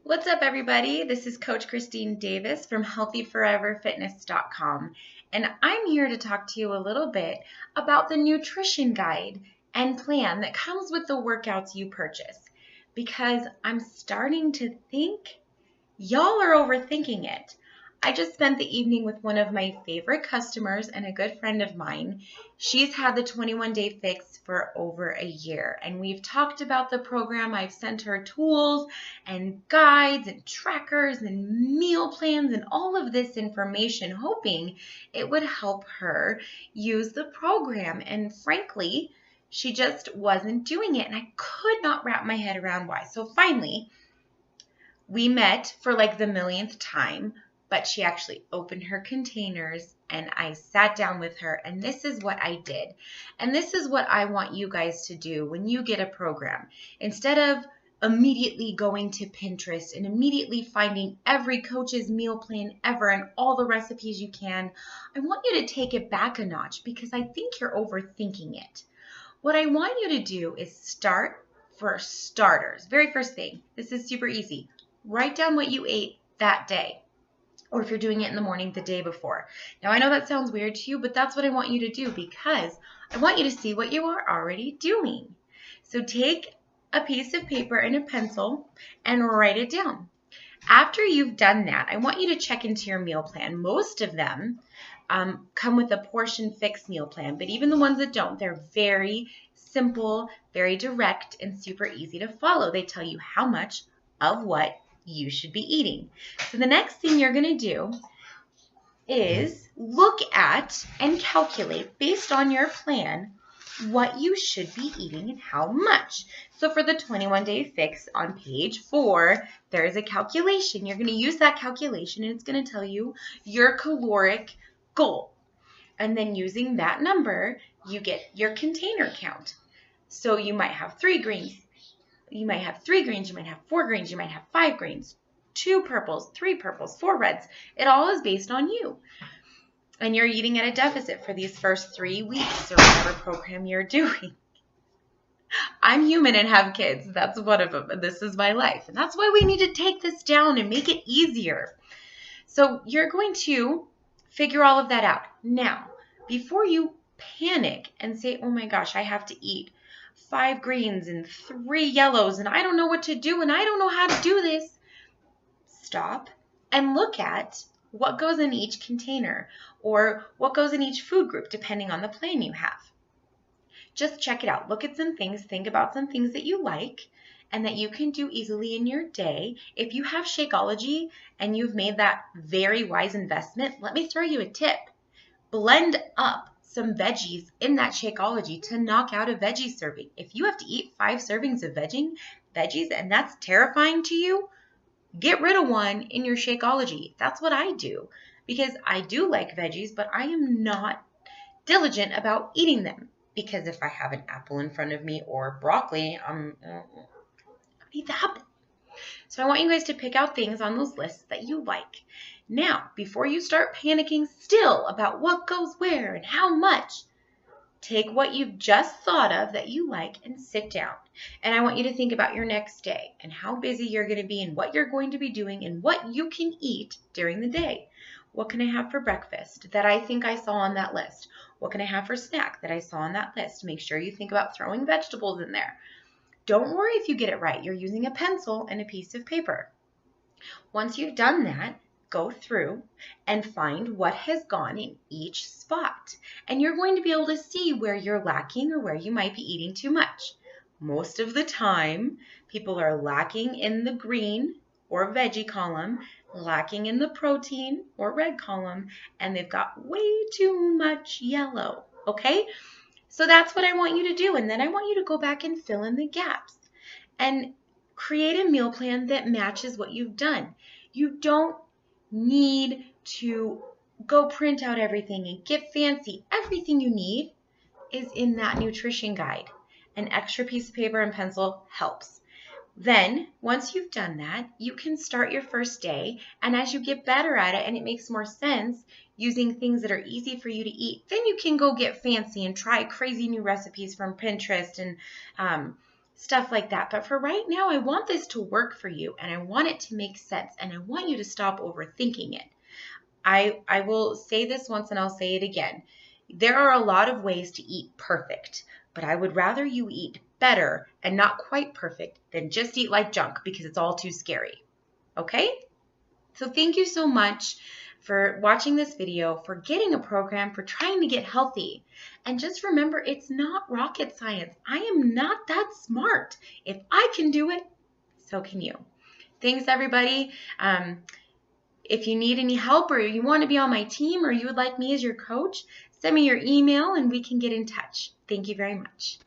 What's up, everybody? This is Coach Christine Davis from healthyforeverfitness.com, and I'm here to talk to you a little bit about the nutrition guide and plan that comes with the workouts you purchase, because I'm starting to think y'all are overthinking it. I just spent the evening with one of my favorite customers and a good friend of mine. She's had the 21-day fix for over a year, and we've talked about the program. I've sent her tools and guides and trackers and meal plans and all of this information, hoping it would help her use the program. And frankly, she just wasn't doing it, and I could not wrap my head around why. So finally, we met for like the millionth time, but she actually opened her containers and I sat down with her, and this is what I did. And this is what I want you guys to do when you get a program. Instead of immediately going to Pinterest and immediately finding every coach's meal plan ever and all the recipes you can, I want you to take it back a notch because I think you're overthinking it. What I want you to do is start for starters. Very first thing, this is super easy. Write down what you ate that day, or if you're doing it in the morning, the day before. Now, I know that sounds weird to you, but that's what I want you to do because I want you to see what you are already doing. So take a piece of paper and a pencil and write it down. After you've done that, I want you to check into your meal plan. Most of them come with a portion fix meal plan, but even the ones that don't, they're very simple, very direct, and super easy to follow. They tell you how much of what you should be eating. So the next thing you're going to do is look at and calculate based on your plan what you should be eating and how much. So for the 21-day fix on page 4, there is a calculation. You're going to use that calculation and it's going to tell you your caloric goal. And then using that number, you get your container count. So you might have 3 greens. You might have 3 greens, you might have 4 greens, you might have 5 greens, 2 purples, 3 purples, 4 reds. It all is based on you. And you're eating at a deficit for these first 3 weeks or whatever program you're doing. I'm human and have kids. That's one of them. This is my life. And that's why we need to take this down and make it easier. So you're going to figure all of that out. Now, before you panic and say, oh my gosh, I have to eat 5 greens and 3 yellows, and I don't know what to do, and I don't know how to do this. Stop and look at what goes in each container or what goes in each food group, depending on the plan you have. Just check it out. Look at some things. Think about some things that you like and that you can do easily in your day. If you have Shakeology and you've made that very wise investment, let me throw you a tip. Blend up some veggies in that Shakeology to knock out a veggie serving. If you have to eat 5 servings of veggies and that's terrifying to you, get rid of one in your Shakeology. That's what I do because I do like veggies, but I am not diligent about eating them because if I have an apple in front of me or broccoli, I eat the apple. So I want you guys to pick out things on those lists that you like. Now, before you start panicking still about what goes where and how much, take what you've just thought of that you like and sit down. And I want you to think about your next day and how busy you're going to be and what you're going to be doing and what you can eat during the day. What can I have for breakfast that I think I saw on that list? What can I have for snack that I saw on that list? Make sure you think about throwing vegetables in there. Don't worry if you get it right. You're using a pencil and a piece of paper. Once you've done that, go through and find what has gone in each spot. And you're going to be able to see where you're lacking or where you might be eating too much. Most of the time, people are lacking in the green or veggie column, lacking in the protein or red column, and they've got way too much yellow, okay? So that's what I want you to do. And then I want you to go back and fill in the gaps and create a meal plan that matches what you've done. You don't need to go print out everything and get fancy. Everything you need is in that nutrition guide. An extra piece of paper and pencil helps. Then, once you've done that, you can start your first day, and as you get better at it and it makes more sense using things that are easy for you to eat, then you can go get fancy and try crazy new recipes from Pinterest and stuff like that. But for right now, I want this to work for you, and I want it to make sense, and I want you to stop overthinking it. I will say this once and I'll say it again. There are a lot of ways to eat perfect, but I would rather you eat better and not quite perfect than just eat like junk because it's all too scary. Okay? So thank you so much for watching this video, for getting a program, for trying to get healthy. And just remember, it's not rocket science. I am not that smart. If I can do it, so can you. Thanks, everybody. If you need any help or you want to be on my team or you would like me as your coach, send me your email and we can get in touch. Thank you very much.